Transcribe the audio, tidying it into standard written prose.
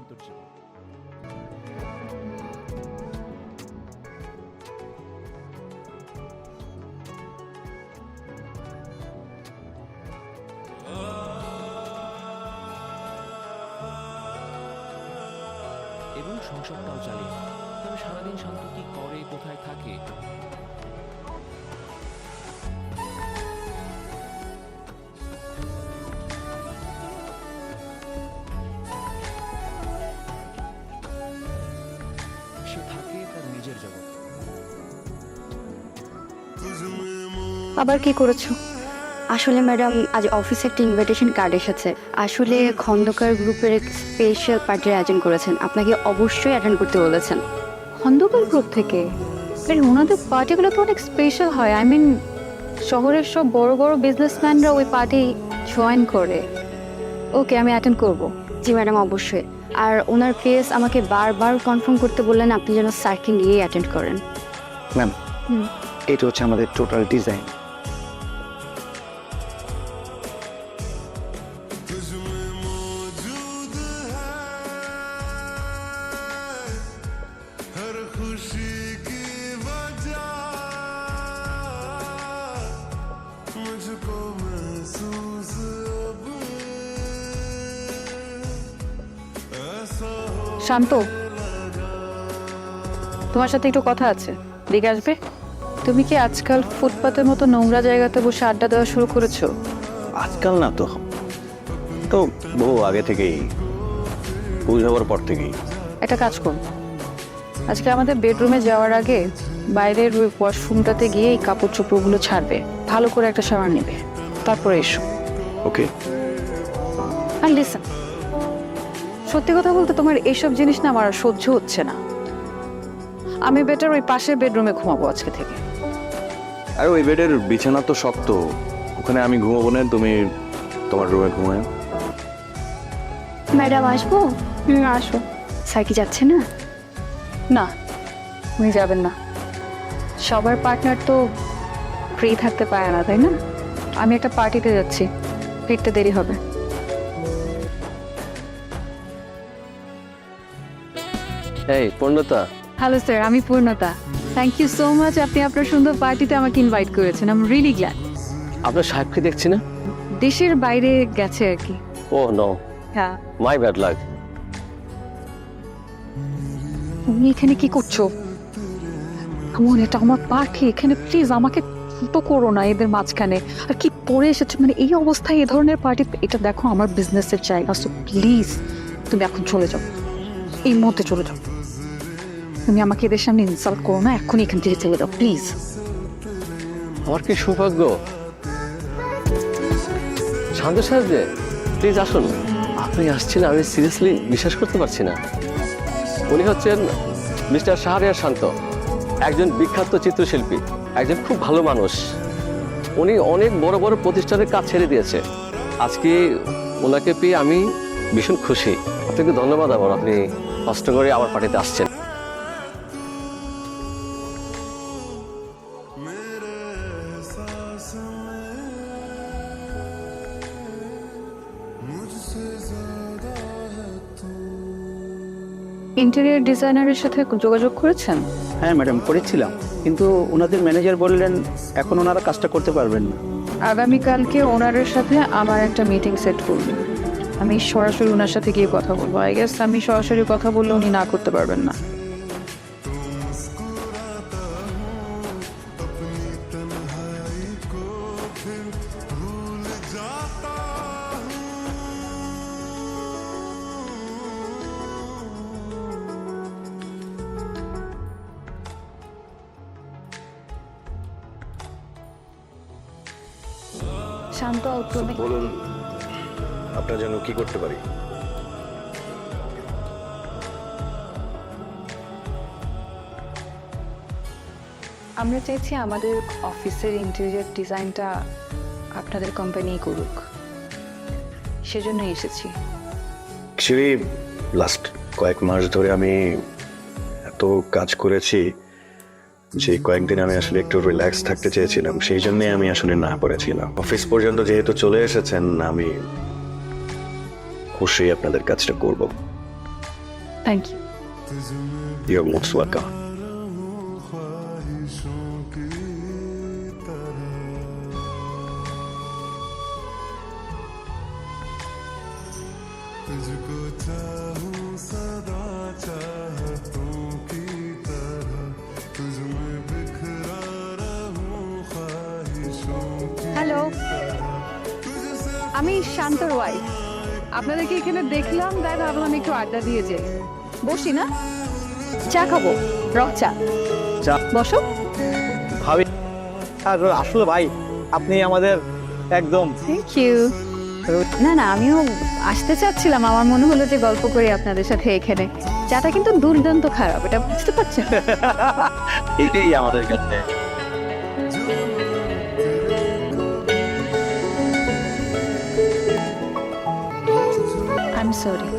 অন্তর্জীবন। এবং সংসারটাও চালিয়ে। তবে সারাদিন শান্ত কি করে, কোথায় থাকে, সে থাকে তার নিজের জগৎ। আবার কি করেছো? আসলে ম্যাডাম, আজ অফিসে একটা ইনভিটেশন কার্ড এসেছে। আসলে খন্দকার গ্রুপের এক স্পেশাল পার্টির আয়োজন করেছেন, আপনাকে অবশ্যই অ্যাটেন্ড করতে বলেছেন। খন্দকার গ্রুপ থেকে? আরে ওনাদের পার্টিগুলো তো অনেক স্পেশাল হয়। আই মিন, শহরের সব বড় বড় বিজনেসম্যানরা ওই পার্টি জয়েন করে। ওকে, আমি অ্যাটেন্ড করব। জি ম্যাডাম, অবশ্যই। আর ওনার ফেস আমাকে বারবার কনফার্ম করতে বললেন আপনি যেন স্যারকে নিয়েই অ্যাটেন্ড করেন। ম্যাম, এটা হচ্ছে আমাদের টোটাল ডিজাইন। শান্ত, তোমার সাথে একটু কথা আছে, দেখে আসবে? তুমি কি আজকাল ফুটপাতের মতো নোংরা জায়গাতে বসে আড্ডা দেওয়া শুরু করেছো? আজকাল না তো, তো বহু আগে থেকেই, বুঝ হওয়ার পর থেকেই। একটা কাজ করো, আজকে আমাদের বেডরুমে যাওয়ার আগে বাইরের ওই ওয়াশরুমটাতে গিয়ে এই কাপড় চোপড়গুলো ছাড়বে, ভালো করে একটা শাওয়ার নেবে, তারপরে এসো। ওকে। আর লিসেন, সত্যি কথা বলতে তোমার এইসব জিনিস না আমার আর সহ্য হচ্ছে না। আমি বেটার ওই পাশের বেডরুমে ঘুমাবো আজকে থেকে। আর ওই বেডের বিছানা তো শক্ত, ওখানে আমি ঘুমাবো না, তুমি তোমার রুমে ঘুমায়। ম্যাডাম আসবো? আসো। স্যার কি যাচ্ছে না? না, উনি যাবেন না। সবার পার্টনার তো ফ্রি থাকতে পারে না, তাই না? আমি একটা পার্টিতে যাচ্ছি, ফিরতে দেরি হবে। এই পূর্ণতা। হ্যালো স্যার, আমি পূর্ণতা। থ্যাংক ইউ সো মাচ, আপনি আপনার সুন্দর পার্টিতে আমাকে ইনভাইট করেছেন। I am really glad. আপনার সাহেবকে দেখছি না। দেশের বাইরে গেছে আর কি। ও নো, হ্যাঁ। My bad luck. তুমি এখানে কি করছো? এমন, এটা আমার পার্টি, এখানে প্লিজ আমাকে ছোট করো না এদের মাঝখানে। আর কি পরে এসেছো, মানে এই অবস্থায় এই ধরনের পার্টি? এটা দেখো আমার বিজনেসের জায়গা, সো প্লিজ তুমি এখন চলে যাও, এই মুহূর্তে চলে যাও। তুমি আমাকে এদের সামনে ইনসাল্ট করো না, এখনই এখান থেকে চলে যাও প্লিজ। আমার কি সৌভাগ্য। শান্ত সাহেব যে, প্লিজ আসুন। আপনি আসছেন, আমি সিরিয়াসলি বিশ্বাস করতে পারছি না। উনি হচ্ছেন মিস্টার শাহরিয়ার শান্ত, একজন বিখ্যাত চিত্রশিল্পী, একজন খুব ভালো মানুষ। উনি অনেক বড় বড় প্রতিষ্ঠানের কাজ ছেড়ে দিয়েছে। আজকে ওনাকে পেয়ে আমি ভীষণ খুশি। আপনাকে ধন্যবাদ আবার, আপনি কষ্ট করে আমার পার্টিতে আসছেন। ইন্টেরিয়র ডিজাইনারের সাথে যোগাযোগ করেছেন? হ্যাঁ ম্যাডাম, করেছিলাম, কিন্তু ওনাদের ম্যানেজার বললেন এখন ওনারা কাজটা করতে পারবেন না। আগামীকালকে ওনারের সাথে আমার একটা মিটিং সেট করবে, আমি সরাসরি ওনার সাথে গিয়ে কথা বলবো। আই গেস আমি সরাসরি কথা বললে উনি না করতে পারবেন না। শান্ত, তুমি বলুন, আপনার জন্য কি করতে পারি? আমরা চাইছি আমাদের অফিসের ইন্টেরিয়র ডিজাইনটা আপনাদের কোম্পানি করুক, সেজন্য এসেছি। অ্যাকচুয়ালি লাস্ট কয়েক মাস ধরে আমি এত কাজ করেছি যে কয়েকদিন আমি আসলে একটু রিল্যাক্স থাকতে চেয়েছিলাম, সেই জন্যই আমি আসলে না করেছিলাম। অফিস পর্যন্ত যেহেতু চলে এসেছেন, আমি খুশি আপনাদের কাজটা করব। Thank you. Your most welcome. Hello, আমি শান্তর ওয়াইফ। আপনাদেরকে এখানে দেখলাম, তাই ভাবলাম একটু আড্ডা দিয়ে যাই। বসি না, চা খাবো, রক চা। চা? বসো। ভাবি আর আসলে ভাই আপনি আমাদের একদম থ্যাংক ইউ। না না, আমিও আসতে চাচ্ছিলাম, আমার মনে হলো যে গল্প করি আপনাদের সাথে এখানে। চাটা কিন্তু দুর্দান্ত খারাপ, এটা বুঝতে পারছেন? এটাই আমাদের কাছে। I am sorry.